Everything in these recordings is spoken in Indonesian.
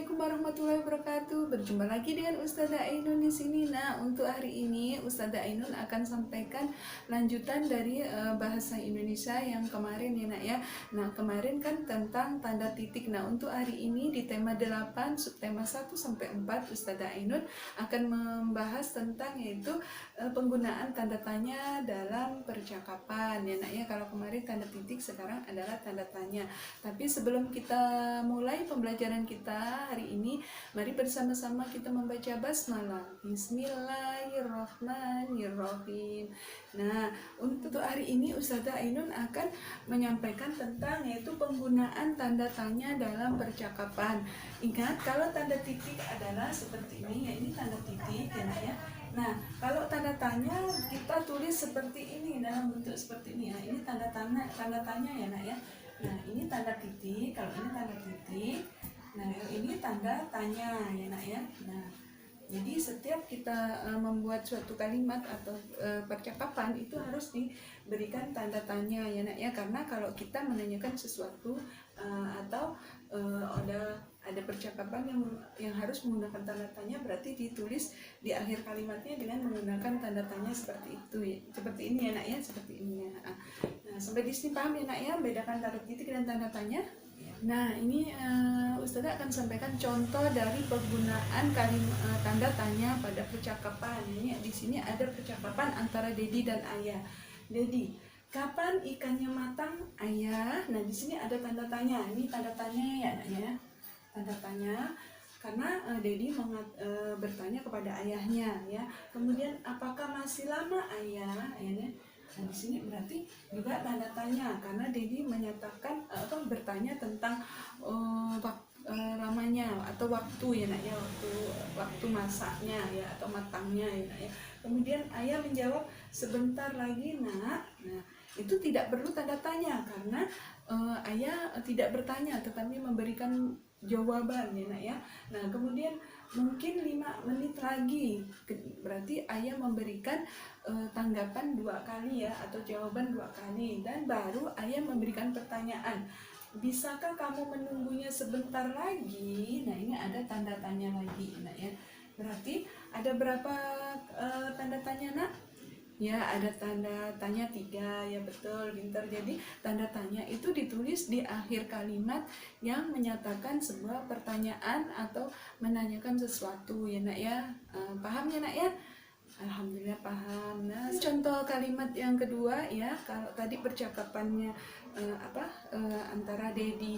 Assalamualaikum warahmatullahi wabarakatuh. Berjumpa lagi dengan Ustazah Ainun di sini. Nah, untuk hari ini Ustazah Ainun akan sampaikan lanjutan dari bahasa Indonesia yang kemarin ya Nak ya. Nah, kemarin kan tentang tanda titik. Nah, untuk hari ini di tema 8, subtema 1 sampai 4 Ustazah Ainun akan membahas tentang yaitu penggunaan tanda tanya dalam percakapan ya Nak ya. Kalau kemarin tanda titik, sekarang adalah tanda tanya. Tapi sebelum kita mulai pembelajaran kita hari ini, mari bersama-sama kita membaca basmalah. Bismillahirrahmanirrahim. Nah, untuk hari ini Ustazah Ainun akan menyampaikan tentang yaitu penggunaan tanda tanya dalam percakapan. Ingat, kalau tanda titik adalah seperti ini, ya ini tanda titik ya Nak ya. Nah, kalau tanda tanya kita tulis seperti ini, dalam bentuk seperti ini ya. Ini tanda tanya ya Nak ya. Nah, ini tanda titik, kalau ini tanda titik. Nah, ini tanda tanya ya Nak ya. Nah, jadi setiap kita membuat suatu kalimat atau percakapan itu harus diberikan tanda tanya ya Nak ya, karena kalau kita menanyakan sesuatu atau ada percakapan yang harus menggunakan tanda tanya, berarti ditulis di akhir kalimatnya dengan menggunakan tanda tanya seperti itu ya. Seperti ini ya Nak ya, seperti ini ya. Nah, sampai di sini paham ya Nak ya, bedakan tanda titik dan tanda tanya. Nah, ini Ustazah akan sampaikan contoh dari penggunaan tanda tanya pada percakapan. Ini di sini ada percakapan antara Dedi dan Ayah. Dedi, kapan ikannya matang, Ayah? Nah, di sini ada tanda tanya. Ini tanda tanya ya, Nak ya. Tanda tanya karena Dedi bertanya kepada ayahnya ya. Kemudian, apakah masih lama, Ayah? Ayahnya. Nah, di sini berarti juga tanda tanya karena Dedi menyatakan atau bertanya tentang lamanya atau waktu ya Nak ya, waktu masaknya ya atau matangnya ya Nak ya. Kemudian ayah menjawab, sebentar lagi Nak. Nah, itu tidak perlu tanda tanya karena ayah tidak bertanya tetapi memberikan jawaban ya Nak ya. Nah, kemudian mungkin 5 menit lagi, berarti ayah memberikan tanggapan 2 kali ya, atau jawaban 2 kali, dan baru ayah memberikan pertanyaan, bisakah kamu menunggunya sebentar lagi? Nah, ini ada tanda tanya lagi Nak ya. Berarti ada berapa tanda tanya Nak? Ya, ada tanda tanya 3 ya, betul, pintar. Jadi tanda tanya itu ditulis di akhir kalimat yang menyatakan sebuah pertanyaan atau menanyakan sesuatu ya Nak ya. Paham ya Nak ya? Alhamdulillah paham. Nah, contoh kalimat yang kedua ya, kalau tadi percakapannya antara Dedi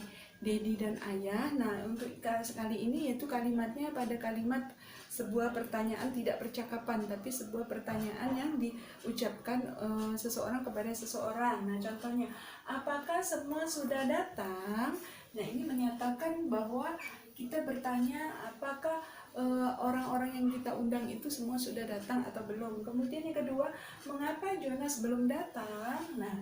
dan Ayah. Nah, untuk sekali ini yaitu kalimatnya pada kalimat sebuah pertanyaan, tidak percakapan tapi sebuah pertanyaan yang diucapkan seseorang kepada seseorang. Nah, contohnya, apakah semua sudah datang? Nah, ini menyatakan bahwa kita bertanya apakah orang-orang yang kita undang itu semua sudah datang atau belum. Kemudian yang kedua, mengapa Jonas belum datang? Nah,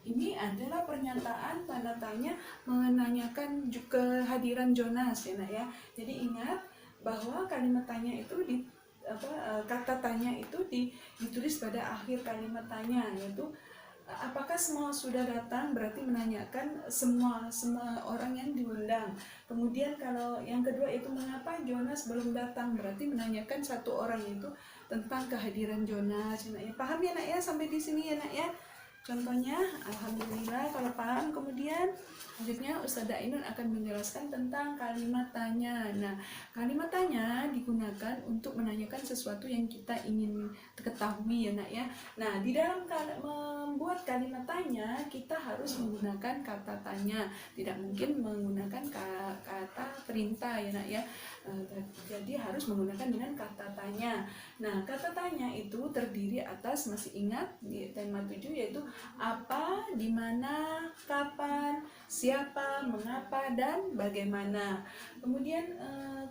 ini adalah pernyataan tanda tanya menanyakan kehadiran Jonas ya Nak ya. Jadi ingat bahwa kalimat tanya itu kata tanya itu ditulis pada akhir kalimat tanya, yaitu apakah semua sudah datang, berarti menanyakan semua orang yang diundang. Kemudian kalau yang kedua itu mengapa Jonas belum datang, berarti menanyakan satu orang itu tentang kehadiran Jonas ya Nak ya. Paham ya Nak ya sampai di sini ya Nak ya. Contohnya, alhamdulillah kalau paham. Kemudian selanjutnya Ustazah Ainun akan menjelaskan tentang kalimat tanya. Nah, kalimat tanya digunakan untuk menanyakan sesuatu yang kita ingin ketahui ya Nak ya. Nah, di dalam membuat kalimat tanya kita harus menggunakan kata tanya, tidak mungkin menggunakan kata perintah ya Nak ya. Jadi harus menggunakan dengan kata tanya. Nah, kata tanya itu terdiri atas, masih ingat di tema 7, yaitu apa, di mana, kapan, siapa, mengapa, dan bagaimana. Kemudian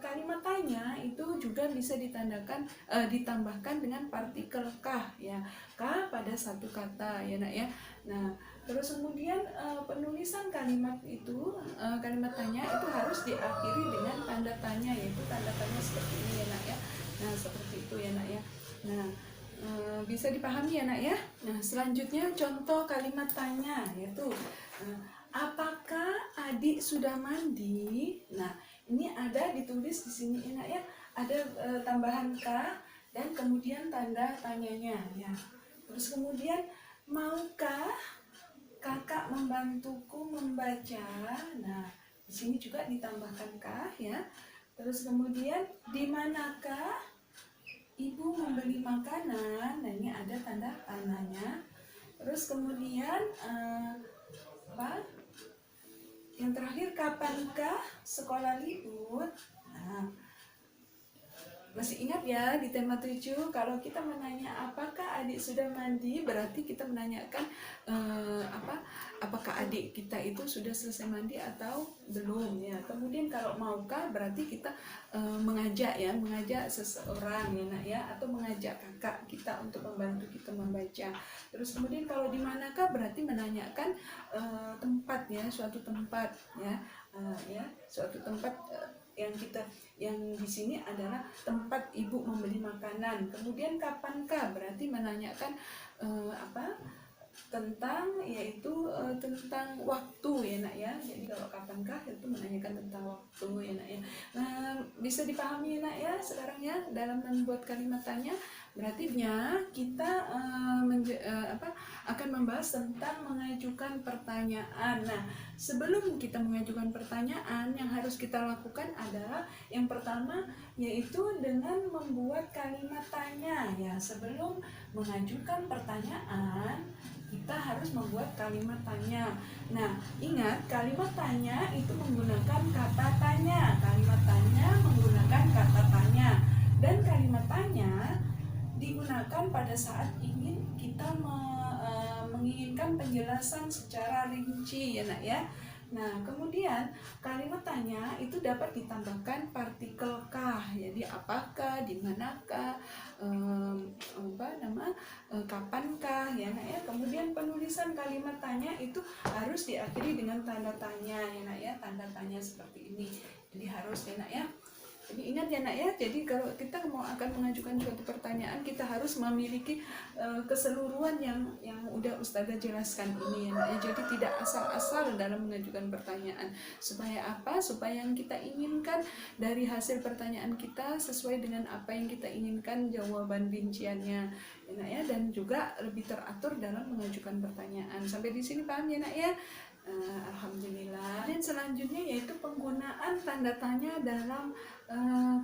kalimat tanya itu juga bisa ditambahkan dengan partikel kah ya, kah pada satu kata ya Nak ya. Nah, terus kemudian penulisan kalimat itu, kalimat tanya itu harus diakhiri dengan tanda tanya, yaitu tanda tanya seperti ini ya Nak ya. Nah, seperti itu ya Nak ya. Nah, bisa dipahami ya Nak ya. Nah, selanjutnya contoh kalimat tanya, yaitu apakah adik sudah mandi? Nah, ini ada ditulis di sini ya nak ya, ada tambahan K dan kemudian tanda tanyanya ya. Terus kemudian, maukah kakak membantuku membaca? Nah, di sini juga ditambahkan K ya. Terus kemudian, di manakah ibu membeli makanan? Nah, ini ada tanda tanyanya. Terus kemudian apa? Yang terakhir, kapankah sekolah libur? Nah, masih ingat ya di tema 7 kalau kita menanya apakah adik sudah mandi, berarti kita menanyakan apakah adik kita itu sudah selesai mandi atau belum ya. Kemudian kalau maukah berarti kita mengajak seseorang ya nak ya, atau mengajak kakak kita untuk membantu kita membaca. Terus kemudian kalau di manakah berarti menanyakan tempat ya, suatu tempat ya, suatu tempat yang di sini adalah tempat ibu membeli makanan. Kemudian kapankah berarti menanyakan tentang tentang waktu ya nak ya. Jadi kalau kapankah itu menanyakan tentang waktu ya nak ya. Nah, bisa dipahami ya nak ya sekarang ya dalam membuat kalimat tanya. Berarti kita akan membahas tentang mengajukan pertanyaan. Nah, sebelum kita mengajukan pertanyaan, yang harus kita lakukan adalah yang pertama yaitu dengan membuat kalimat tanya ya. Sebelum mengajukan pertanyaan, kita harus membuat kalimat tanya. Nah, ingat kalimat tanya itu menggunakan kata tanya. Kalimat tanya menggunakan kata tanya. Dan kalimat tanya digunakan pada saat kita menginginkan penjelasan secara rinci ya nak ya. Nah, kemudian kalimat tanya itu dapat ditambahkan partikel kah. Jadi apakah, di manakah, kapankah ya nak ya. Kemudian penulisan kalimat tanya itu harus diakhiri dengan tanda tanya ya nak ya, tanda tanya seperti ini. Jadi harus ya nak ya. Jadi ingat ya nak ya, jadi kalau kita mau akan mengajukan suatu pertanyaan, kita harus memiliki keseluruhan yang udah Ustazah jelaskan ini ya nak ya. Jadi tidak asal-asal dalam mengajukan pertanyaan. Supaya apa? Supaya yang kita inginkan dari hasil pertanyaan kita sesuai dengan apa yang kita inginkan jawaban rinciannya ya nak ya, dan juga lebih teratur dalam mengajukan pertanyaan. Sampai di sini paham ya nak ya? Alhamdulillah. Dan selanjutnya yaitu penggunaan tanda tanya dalam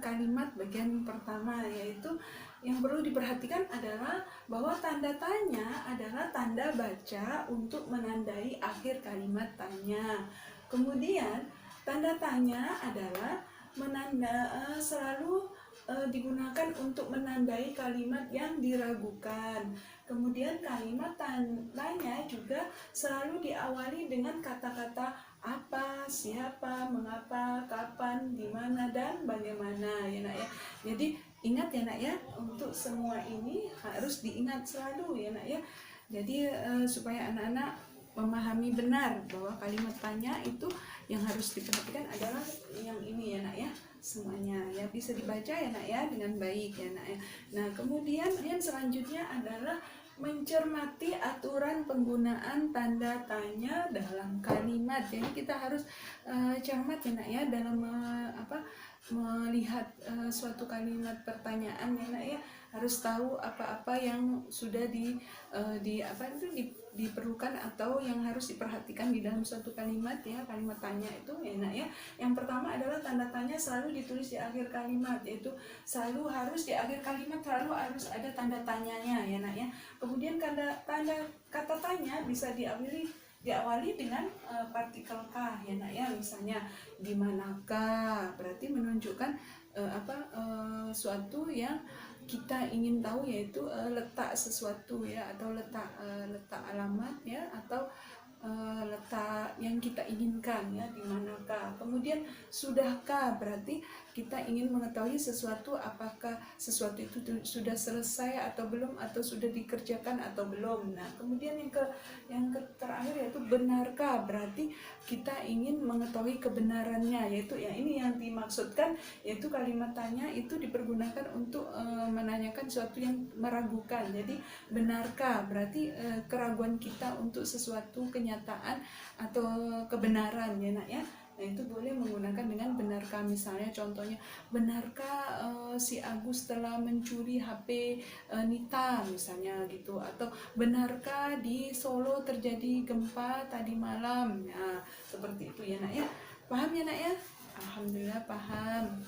kalimat bagian pertama, yaitu yang perlu diperhatikan adalah bahwa tanda tanya adalah tanda baca untuk menandai akhir kalimat tanya. Kemudian tanda tanya adalah selalu digunakan untuk menandai kalimat yang diragukan. Kemudian kalimat tanya juga selalu diawali dengan kata-kata apa, siapa, mengapa, kapan, di mana, dan bagaimana ya nak ya. Jadi ingat ya nak ya, untuk semua ini harus diingat selalu ya nak ya. Jadi supaya anak-anak memahami benar bahwa kalimat tanya itu yang harus diperhatikan adalah yang ini ya nak ya, semuanya ya bisa dibaca ya nak ya dengan baik ya nak ya. Nah, kemudian yang selanjutnya adalah mencermati aturan penggunaan tanda tanya dalam kalimat. Jadi kita harus cermat ya nak ya dalam melihat suatu kalimat pertanyaan ya nak ya, harus tahu apa-apa yang sudah diperlukan atau yang harus diperhatikan di dalam suatu kalimat ya, kalimat tanya itu ya nak ya. Yang pertama adalah tanda tanya selalu ditulis di akhir kalimat, yaitu selalu harus di akhir kalimat selalu harus ada tanda tanyanya ya nak ya. Kemudian kata tanya bisa diawali dengan partikel kah ya nak ya. Misalnya di manakah berarti menunjukkan suatu yang kita ingin tahu, yaitu letak sesuatu ya, atau letak alamat ya, atau letak yang kita inginkan ya, di manakah. Kemudian sudahkah berarti kita ingin mengetahui sesuatu, apakah sesuatu itu sudah selesai atau belum, atau sudah dikerjakan atau belum. Nah, kemudian yang terakhir yaitu benarkah, berarti kita ingin mengetahui kebenarannya, yaitu ya ini yang dimaksudkan, yaitu kalimat tanya itu dipergunakan untuk menanyakan sesuatu yang meragukan. Jadi benarkah berarti keraguan kita untuk sesuatu kenyataan atau kebenaran ya nak ya. Nah, itu boleh menggunakan dengan benarkah, misalnya contohnya, benarkah si Agus telah mencuri HP Nita misalnya gitu, atau benarkah di Solo terjadi gempa tadi malam. Nah, seperti itu ya nak ya. Paham ya nak ya? Alhamdulillah paham.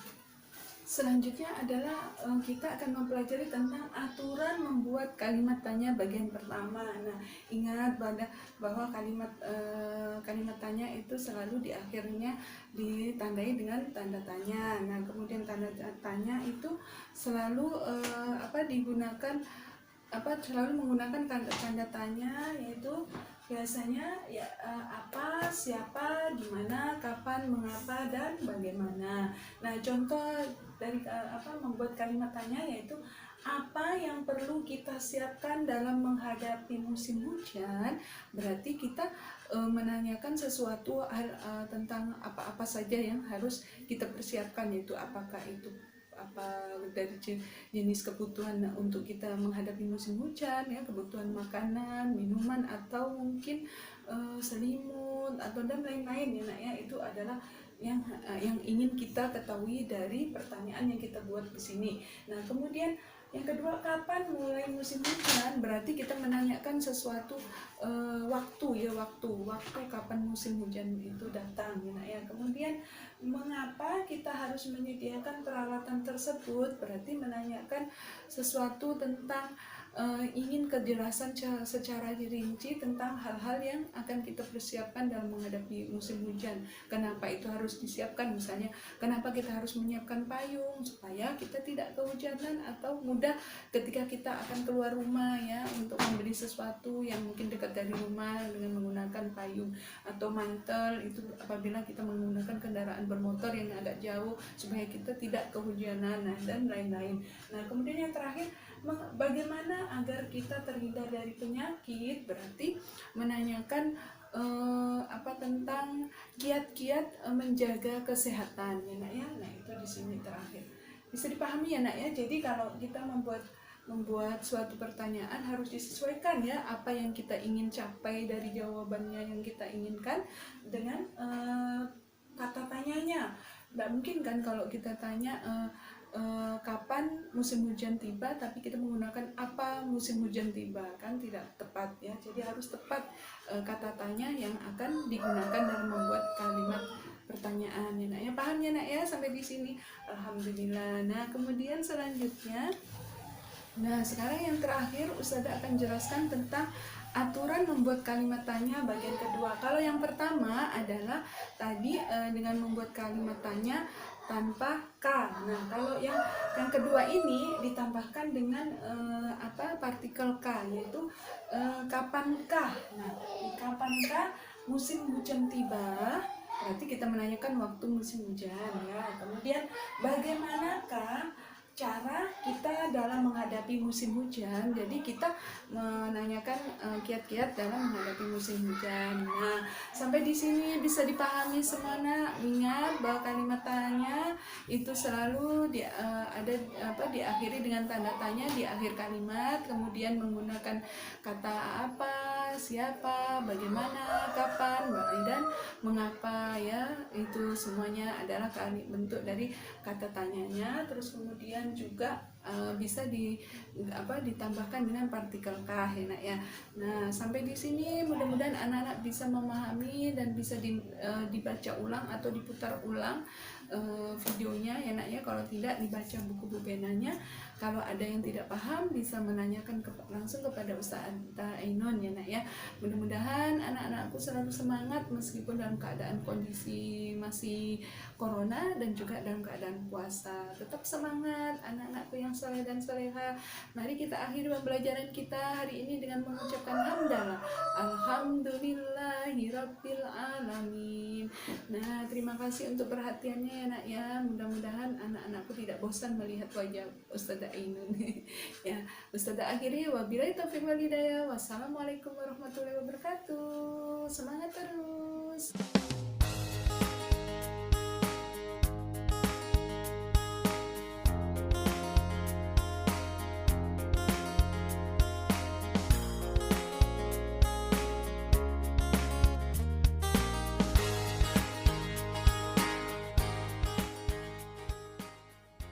Selanjutnya adalah kita akan mempelajari tentang aturan membuat kalimat tanya bagian pertama. Nah, ingat bahwa kalimat tanya itu selalu di akhirnya ditandai dengan tanda tanya. Nah, kemudian tanda tanya itu selalu selalu menggunakan tanda tanya, yaitu biasanya ya apa, siapa, di mana, kapan, mengapa, dan bagaimana. Nah, contoh dari membuat kalimat tanya yaitu apa yang perlu kita siapkan dalam menghadapi musim hujan. Berarti kita menanyakan sesuatu tentang apa-apa saja yang harus kita persiapkan, yaitu apakah itu apa dari jenis kebutuhan untuk kita menghadapi musim hujan ya, kebutuhan makanan, minuman, atau mungkin selimut atau dan lain-lain ya nak ya. Itu adalah yang ingin kita ketahui dari pertanyaan yang kita buat di sini. Nah, kemudian yang kedua, kapan mulai musim hujan? Berarti kita menanyakan sesuatu waktu kapan musim hujan itu datang ya nak ya. Kemudian mengapa kita harus menyediakan peralatan tersebut? Berarti menanyakan sesuatu tentang ingin kejelasan secara rinci tentang hal-hal yang akan kita persiapkan dalam menghadapi musim hujan. Kenapa itu harus disiapkan? Misalnya, kenapa kita harus menyiapkan payung supaya kita tidak kehujanan atau mudah ketika kita akan keluar rumah ya, untuk membeli sesuatu yang mungkin dekat dari rumah dengan menggunakan payung atau mantel. Itu apabila kita menggunakan kendaraan bermotor yang agak jauh supaya kita tidak kehujanan, dan lain-lain. Nah, kemudian yang terakhir, bagaimana agar kita terhindar dari penyakit? Berarti menanyakan tentang kiat-kiat menjaga kesehatan ya nak ya. Nah, itu di sini terakhir. Bisa dipahami ya nak ya. Jadi kalau kita membuat suatu pertanyaan harus disesuaikan ya, apa yang kita ingin capai dari jawabannya yang kita inginkan dengan kata tanyanya. Nggak mungkin kan kalau kita tanya kapan musim hujan tiba, tapi kita menggunakan apa musim hujan tiba, kan tidak tepat ya. Jadi harus tepat kata tanya yang akan digunakan dalam membuat kalimat pertanyaan ya nak ya. Paham ya nak ya sampai di sini? Alhamdulillah. Nah, kemudian selanjutnya, nah sekarang yang terakhir Ustazah akan jelaskan tentang aturan membuat kalimat tanya bagian kedua. Kalau yang pertama adalah tadi dengan membuat kalimat tanya tanpa K. Nah, kalau yang kedua ini ditambahkan dengan partikel K, yaitu kapankah. Nah, di kapankah musim hujan tiba? Berarti kita menanyakan waktu musim hujan ya. Kemudian bagaimanakah cara kita dalam menghadapi musim hujan? Jadi kita menanyakan kiat-kiat dalam menghadapi musim hujan. Nah, sampai di sini bisa dipahami semua. Ingat bahwa kalimat tanya itu selalu diakhiri dengan tanda tanya di akhir kalimat, kemudian menggunakan kata apa, siapa, bagaimana, kapan, dan mengapa ya. Itu semuanya adalah bentuk dari kata tanyanya. Terus kemudian juga bisa ditambahkan dengan partikel K ya nak ya. Nah, sampai di sini mudah-mudahan anak-anak bisa memahami dan bisa dibaca ulang atau diputar ulang videonya ya nak ya. Kalau tidak, dibaca buku bubenanya. Kalau ada yang tidak paham bisa menanyakan langsung kepada Ustazah Ainun ya nak ya. Mudah-mudahan anak-anakku selalu semangat meskipun dalam keadaan kondisi masih corona dan juga dalam keadaan puasa. Tetap semangat anak-anakku yang saleh dan saleha. Mari kita akhiri pembelajaran kita hari ini dengan mengucapkan hamdalah. Alhamdulillahirabbil alamin. Nah, terima kasih untuk perhatiannya ya nak ya. Mudah-mudahan anak-anakku tidak bosan melihat wajah Ustazah Ainun. Ya, Ustazah akhiri, wabillahi taufiq wal hidayah. Wassalamualaikum warahmatullahi wabarakatuh. Semangat terus.